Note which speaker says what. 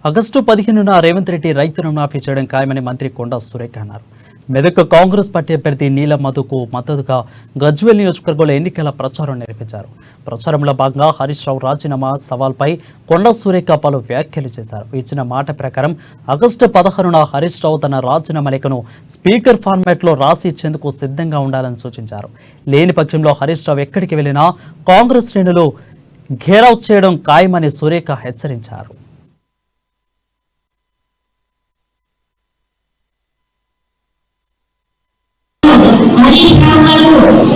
Speaker 1: August 15న Revanth Reddy రైతు రుణమాఫీ చేయడం ఖాయమని మంత్రి కొండా సురేఖ అన్నారు. మెదక్ కాంగ్రెస్ పార్టీ అభ్యర్థి నీలం మధుకు మద్దతుగా గజ్వేల్ నియోజకవర్గంలో ఎన్నికల ప్రచారం నిర్వహించారు. ప్రచారంలో భాగంగా హరీష్ రావు రాజీనామా సవాల్పై కొండా సురేఖ పలు వ్యాఖ్యలు చేశారు. ఇచ్చిన మాట ప్రకారం ఆగస్టు 16న హరీష్ రావు తన రాజీనామా లేఖను స్పీకర్ ఫార్మాట్లో రాసి ఇచ్చేందుకు సిద్ధంగా ఉండాలని సూచించారు. లేని పక్షంలో హరీష్ రావు ఎక్కడికి వెళ్లినా కాంగ్రెస్ శ్రేణులు ఘేరావ్ చేయడం ఖాయమని సురేఖ హెచ్చరించారు.
Speaker 2: హరీష్ రావు గారు